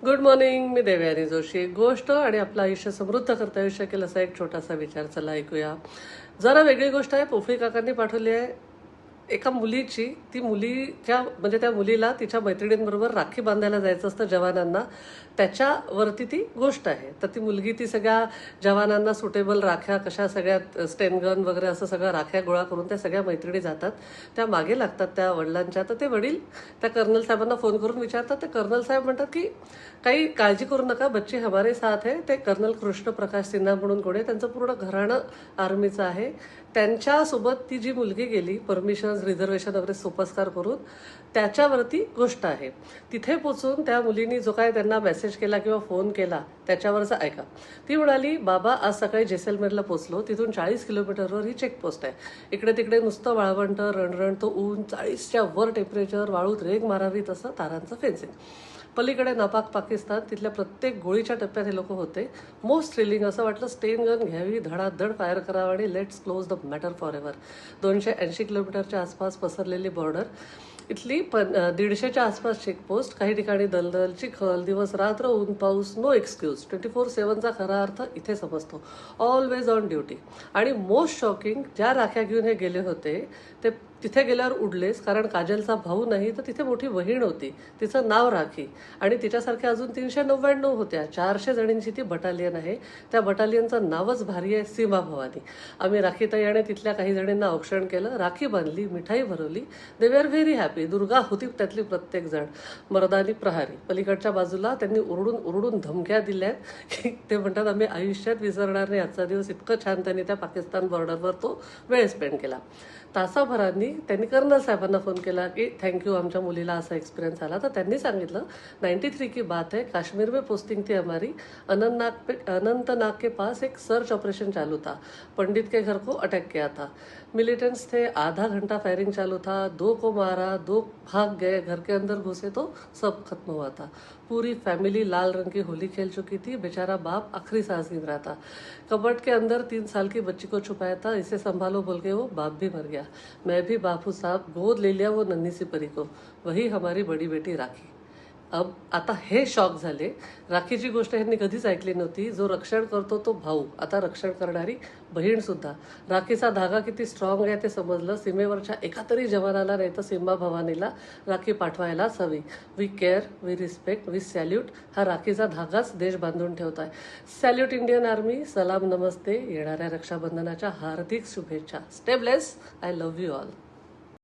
Good morning. मी देवयानी जोशी. एक गोष्ट आणि आपलं आयुष्य समृद्ध करता येऊ शकेल असा एक छोटासा विचार, चला ऐकूया. जरा वेगळी गोष्ट आहे, पोफळी काकांनी पाठवली आहे. एका मुलीची, ती मुलीच्या म्हणजे त्या मुलीला तिच्या मैत्रिणींबरोबर राखी बांधायला जायचं असतं जवानांना. त्याच्यावरती ती गोष्ट आहे. तर ती मुलगी ती सगळ्या जवानांना सुटेबल राख्या कशा सगळ्यात स्टेनगन वगैरे असं सगळं राख्या गोळा करून त्या सगळ्या मैत्रिणी जातात. त्या मागे लागतात त्या वडिलांच्या. तर ते वडील त्या कर्नल साहेबांना फोन करून विचारतात. ते कर्नल साहेब म्हणतात की काही काळजी करू नका, बच्ची हमारे साथ है. ते कर्नल कृष्ण प्रकाश सिन्हा म्हणून कोणी, त्यांचं पूर्ण घराणं आर्मीचं आहे. त्यांच्यासोबत ती जी मुलगी गेली परमिशन रिझर्वेशन वगैरे सोपस्कार करून, त्याच्यावरती गोष्ट आहे. तिथे पोचून त्या मुलीनी जो काय त्यांना मेसेज केला किंवा फोन केला त्याच्यावरचं ऐका. ती म्हणाली, बाबा आज सकाळी जेसलमेरला पोचलो, तिथून 40 किलोमीटरवर ही चेकपोस्ट आहे. इकडे तिकडे नुसतं वाळवंट, रणरण, तो ऊन, 40च्या वर टेम्परेचर, वाळूत रेग मारावी तसं तारांचं फेन्सिंग. पलीकडे नापाक पाकिस्तान, तिथल्या प्रत्येक गोळीच्या टप्प्यात हे लोक होते. मोस्ट थ्रिलिंग असं वाटलं, स्टेन गन घ्यावी, धडाधड फायर करावं आणि let's close the matter for ever. 280 किलोमीटरच्या आसपास पसरलेली बॉर्डर, इथली 150च्या आसपास चेकपोस्ट, काही ठिकाणी दलदल, चिखल, दिवस रात्र, ऊन पाऊस, नो एक्सक्यूज. 24/7चा खरा अर्थ इथे समजतो. Always on duty. आणि मोस्ट शॉकिंग, ज्या राख्या घेऊन हे गेले होते ते तिथे गेल्यावर उडलेच, कारण काजलचा भाऊ नाही तर तिथे मोठी बहीण होती, तिचं नाव राखी, आणि तिच्यासारख्या अजून 399 होत्या. 400 जणींची ती बटालियन आहे. त्या बटालियनचं नावच भारी आहे, सीमा भवानी. आम्ही राखीताई आणि तिथल्या काही जणींना औक्षण केलं, राखी बांधली, मिठाई भरवली. दे वर व्हेरी हॅपी. दुर्गा होती त्यातली प्रत्येक जण, मर्दानी प्रहारी. पलीकडच्या बाजूला त्यांनी ओरडून ओरडून धमक्या दिल्यात की ते म्हणतात आम्ही आयुष्यात विसरणार नाही आजचा दिवस. इतकं छान त्यांनी त्या पाकिस्तान बॉर्डरवर तो वेळ स्पेंड केला. तासाभरांनी त्यांनी कर्नल साहेबांना फोन केला की थँक्यू, आमच्या मुलीला असा एक्सपिरियंस आला. तर त्यांनी सांगितलं 93 की बात है, काश्मीर में पोस्टिंग थी हमारी. अनंतनाग के पास एक सर्च ऑपरेशन चालू था. पंडित के घर को अटैक किया था. मिलिटेंट्स थे, आधा घंटा फायरिंग चालू था. 2 को मारा, 2 भाग गए, घर के अंदर घुसे तो सब खत्म हुआ था. पूरी फैमिली लाल रंग की होली खेल चुकी थी. बेचारा बाप आखिरी सांस गिन रहा था. कबर्ड के अंदर 3 साल की बच्ची को छुपाया था. इसे संभालो बोल के वो बाप भी मर गया. मैं भी बापू साहब गोद ले लिया वो नन्ही सी परी को. वही हमारी बड़ी बेटी राखी. आता हे शॉक झाले. राखीची गोष्ट ह्यांनी कधीच ऐकली नव्हती. जो रक्षण करतो तो भाऊ, आता रक्षण करणारी बहीण सुद्धा. राखीचा धागा किती स्ट्रॉंग आहे ते समजलं. सीमेवरच्या एका तरी जवानाला नाही तर सीमा भवानीला राखी पाठवायलाच हवी. We care, we respect, we salute. हा राखीचा धागाच देश बांधून ठेवताय. Salute Indian army. सलाम, नमस्ते. येणाऱ्या रक्षाबंधनाच्या हार्दिक शुभेच्छा. Stay bless. I love you all.